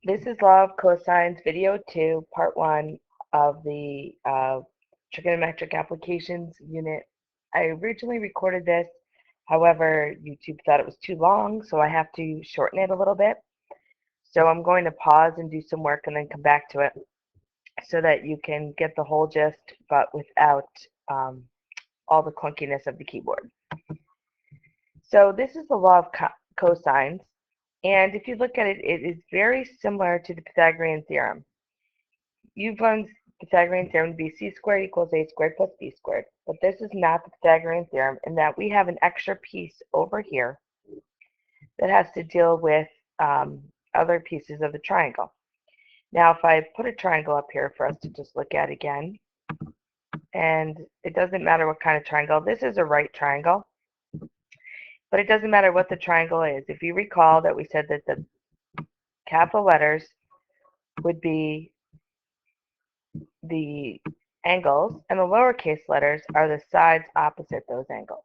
This is Law of Cosines Video 2, Part 1 of the Trigonometric Applications Unit. I originally recorded this, however, YouTube thought it was too long, so I have to shorten it a little bit. So I'm going to pause and do some work and then come back to it so that you can get the whole gist, but without all the clunkiness of the keyboard. So this is the law of cosines, and if you look at it, it is very similar to the Pythagorean theorem. You've learned Pythagorean theorem to be c squared equals a squared plus b squared, but this is not the Pythagorean theorem in that we have an extra piece over here that has to deal with other pieces of the triangle. Now, if I put a triangle up here for us to just look at again, and it doesn't matter what kind of triangle, this is a right triangle, but it doesn't matter what the triangle is. If you recall that we said that the capital letters would be the angles, and the lowercase letters are the sides opposite those angles.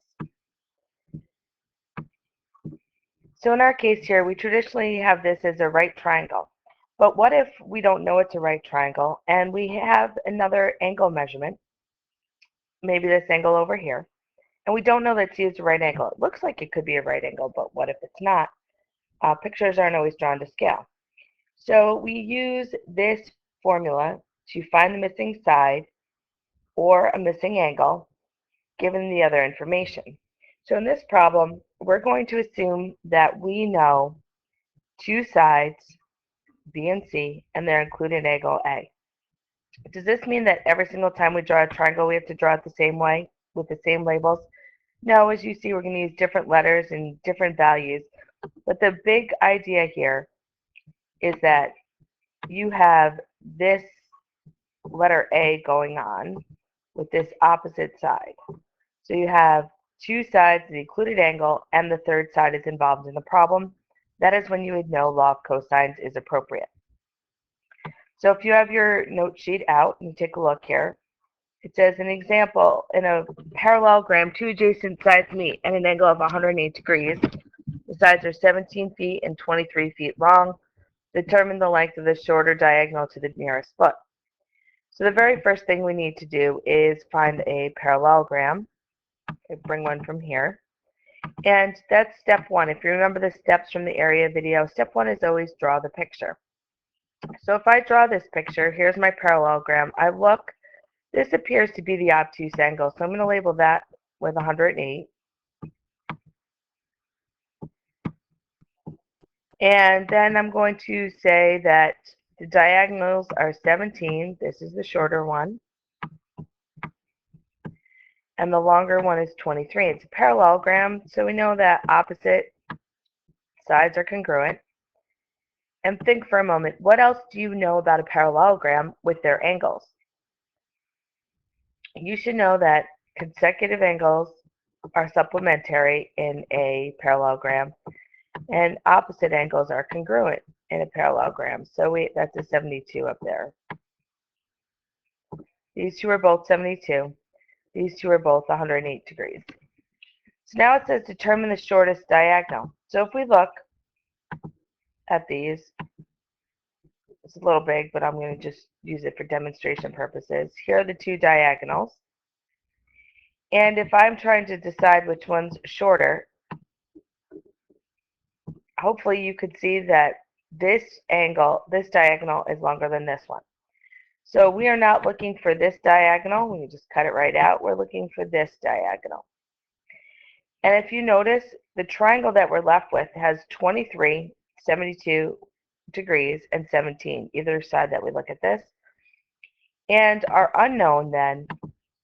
So in our case here, we traditionally have this as a right triangle. But what if we don't know it's a right triangle and we have another angle measurement, maybe this angle over here, and we don't know that it's used a right angle? It looks like it could be a right angle, but what if it's not? Pictures aren't always drawn to scale. So we use this formula to find the missing side or a missing angle given the other information. So in this problem, we're going to assume that we know two sides, B and C, and they're included angle A. Does this mean that every single time we draw a triangle, we have to draw it the same way with the same labels? No, as you see, we're going to use different letters and different values. But the big idea here is that you have this letter A going on with this opposite side. So you have two sides, the included angle, and the third side is involved in the problem. That is when you would know law of cosines is appropriate. So if you have your note sheet out and you take a look here, it says an example, in a parallelogram, two adjacent sides meet at an angle of 108 degrees. The sides are 17 feet and 23 feet long. Determine the length of the shorter diagonal to the nearest foot. So the very first thing we need to do is find a parallelogram. I bring one from here. And that's step one. If you remember the steps from the area video, step one is always draw the picture. So if I draw this picture, here's my parallelogram. I look, this appears to be the obtuse angle, so I'm going to label that with 108. And then I'm going to say that the diagonals are 17. This is the shorter one. And the longer one is 23. It's a parallelogram, so we know that opposite sides are congruent. And think for a moment, what else do you know about a parallelogram with their angles? You should know that consecutive angles are supplementary in a parallelogram, and opposite angles are congruent in a parallelogram. So that's a 72 up there. These two are both 72. These two are both 108 degrees. So now it says determine the shortest diagonal. So if we look at these, it's a little big, but I'm going to just use it for demonstration purposes. Here are the two diagonals. And if I'm trying to decide which one's shorter, hopefully you could see that this angle, this diagonal is longer than this one. So we are not looking for this diagonal. We can just cut it right out. We're looking for this diagonal. And if you notice, the triangle that we're left with has 23, 72 degrees, and 17, either side that we look at this. And our unknown then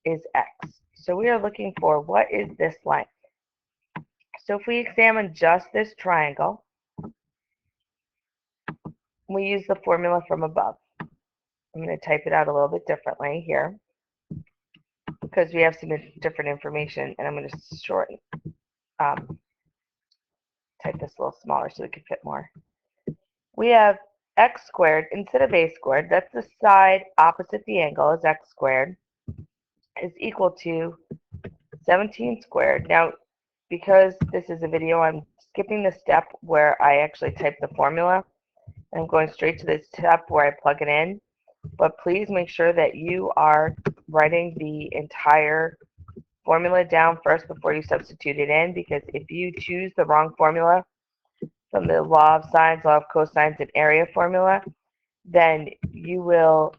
is x. So we are looking for what is this length. So if we examine just this triangle, we use the formula from above. I'm going to type it out a little bit differently here because we have some different information, and I'm going to shorten, type this a little smaller so we can fit more. We have x squared instead of a squared. That's the side opposite the angle is x squared is equal to 17 squared. Now, because this is a video, I'm skipping the step where I actually type the formula. I'm going straight to the step where I plug it in, but please make sure that you are writing the entire formula down first before you substitute it in, because if you choose the wrong formula from the law of sines, law of cosines, and area formula, then you will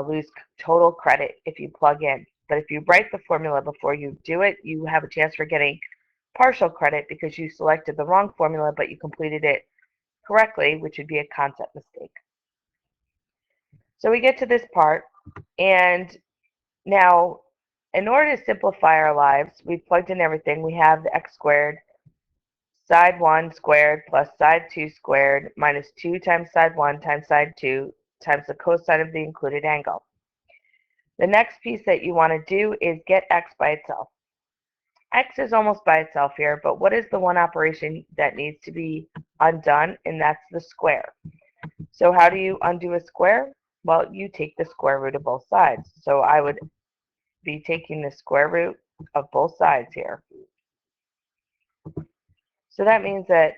lose total credit if you plug in. But if you write the formula before you do it, you have a chance for getting partial credit because you selected the wrong formula, but you completed it correctly, which would be a concept mistake. So we get to this part, and now in order to simplify our lives, we've plugged in everything. We have the x squared, side 1 squared plus side 2 squared minus 2 times side 1 times side 2 times the cosine of the included angle. The next piece that you want to do is get x by itself. X is almost by itself here, but what is the one operation that needs to be undone? And that's the square. So how do you undo a square? Well, you take the square root of both sides. So I would be taking the square root of both sides here. So that means that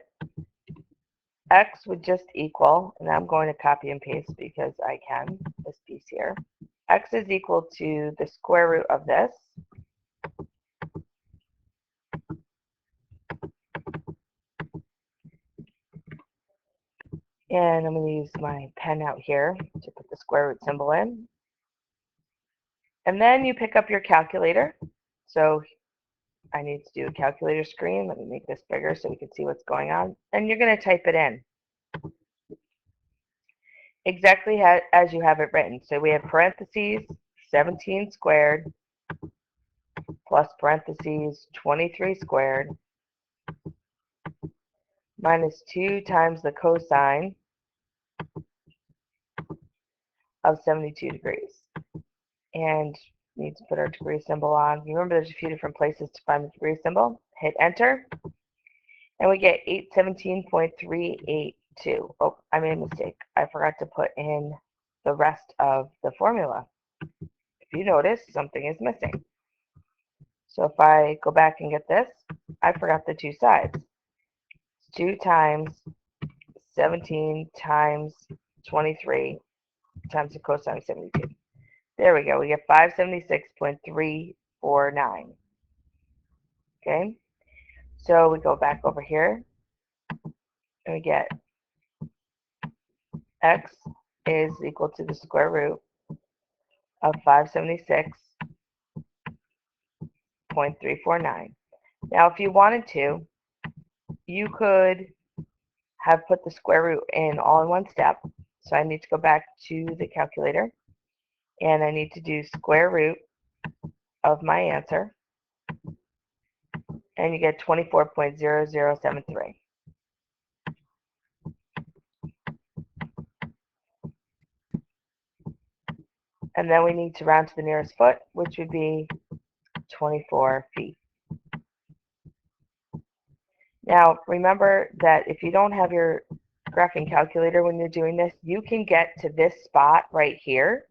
x would just equal, and I'm going to copy and paste because I can, this piece here. X is equal to the square root of this. And I'm going to use my pen out here to put the square root symbol in. And then you pick up your calculator. So I need to do a calculator screen. Let me make this bigger so we can see what's going on. And you're going to type it in exactly as you have it written. So we have parentheses 17 squared plus parentheses 23 squared minus 2 times the cosine of 72 degrees. And need to put our degree symbol on. Remember, there's a few different places to find the degree symbol. Hit enter, and we get 817.382. Oh, I made a mistake. I forgot to put in the rest of the formula. If you notice, something is missing. So if I go back and get this, I forgot the two sides. 2 times 17 times 23 times the cosine of 72. There we go. We get 576.349. Okay. So we go back over here and we get x is equal to the square root of 576.349. Now, if you wanted to, you could have put the square root in all in one step. So I need to go back to the calculator and I need to do square root of my answer, and you get 24.0073. And then we need to round to the nearest foot, which would be 24 feet. Now, remember that if you don't have your graphing calculator when you're doing this, you can get to this spot right here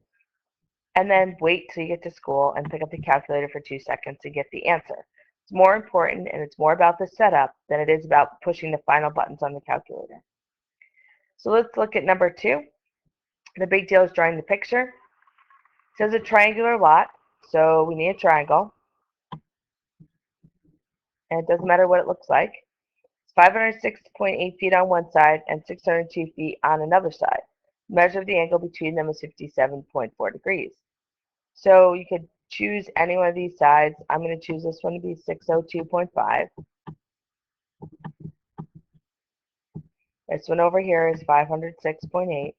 and then wait till you get to school and pick up the calculator for 2 seconds to get the answer. It's more important and it's more about the setup than it is about pushing the final buttons on the calculator. So let's look at number 2. The big deal is drawing the picture. It says a triangular lot, so we need a triangle. And it doesn't matter what it looks like. 506.8 feet on one side and 602 feet on another side. Measure of the angle between them is 57.4 degrees. So you could choose any one of these sides. I'm going to choose this one to be 602.5. This one over here is 506.8.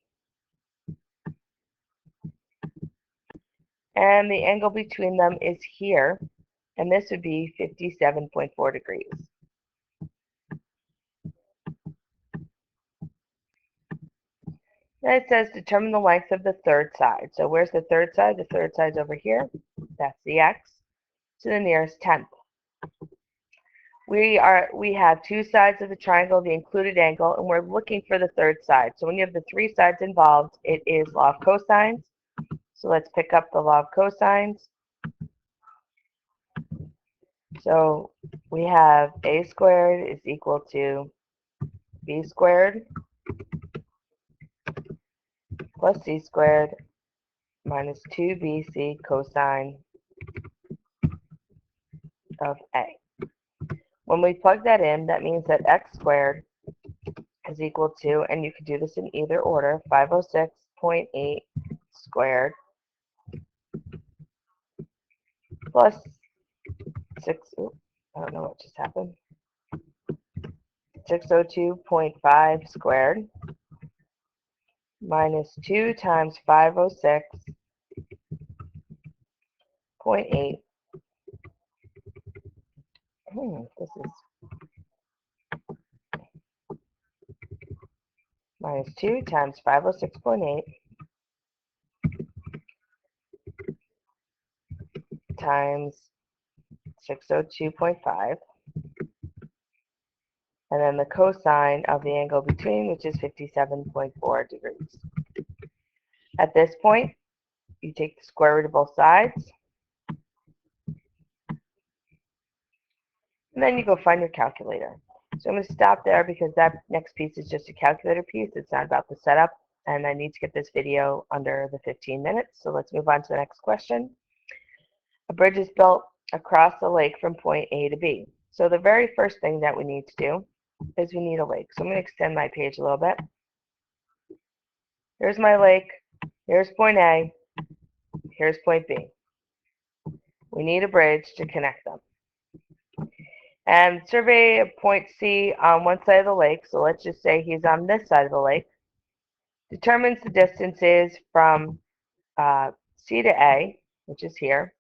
And the angle between them is here, and this would be 57.4 degrees. Then it says determine the length of the third side. So where's the third side? The third side's over here. That's the x to the nearest tenth. We have two sides of the triangle, the included angle, and we're looking for the third side. So when you have the three sides involved, it is law of cosines. So let's pick up the law of cosines. So we have a squared is equal to b squared plus c squared minus 2bc cosine of a. When we plug that in, that means that x squared is equal to, and you can do this in either order, 506.8 squared plus 6, oops, I don't know what just happened, 602.5 squared minus 2 times 506.8. This is minus 2 times 506.8 times 602.5, and then the cosine of the angle between, which is 57.4 degrees. At this point, you take the square root of both sides, and then you go find your calculator. So I'm going to stop there because that next piece is just a calculator piece. It's not about the setup, and I need to get this video under the 15 minutes. So let's move on to the next question. A bridge is built across the lake from point A to B. So the very first thing that we need to do is we need a lake. So I'm going to extend my page a little bit. Here's my lake. Here's point A. Here's point B. We need a bridge to connect them. And survey a point C on one side of the lake. So let's just say he's on this side of the lake. Determines the distances from C to A, which is here,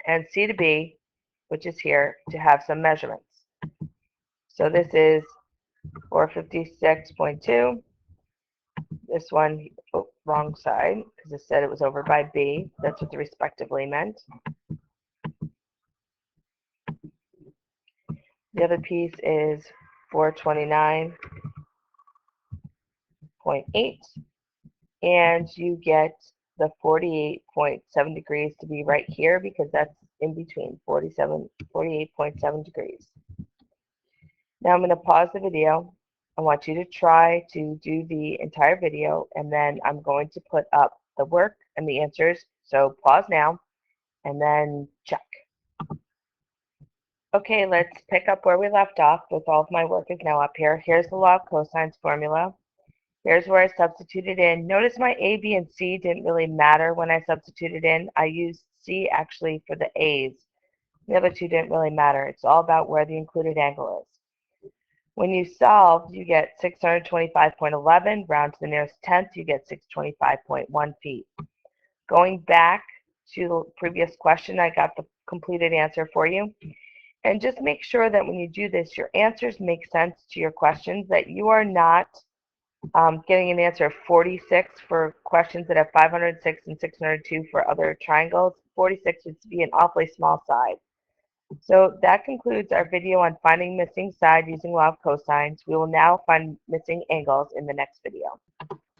and C to B, which is here, to have some measurements. So this is 456.2. This one, oh, wrong side, because it said it was over by B. That's what the respectively meant. The other piece is 429.8, and you get the 48.7 degrees to be right here because that's in between 48.7 degrees. Now I'm going to pause the video. I want you to try to do the entire video, and then I'm going to put up the work and the answers. So pause now and then check. Okay, let's pick up where we left off with all of my work is now up here. Here's the law of cosines formula. Here's where I substituted in. Notice my A, B, and C didn't really matter when I substituted in. I used C actually for the A's. The other two didn't really matter. It's all about where the included angle is. When you solve, you get 625.11. Round to the nearest tenth, you get 625.1 feet. Going back to the previous question, I got the completed answer for you. And just make sure that when you do this, your answers make sense to your questions, that you are not getting an answer of 46 for questions that have 506 and 602 for other triangles. 46 would be an awfully small side. So that concludes our video on finding missing side using law of cosines. We will now find missing angles in the next video.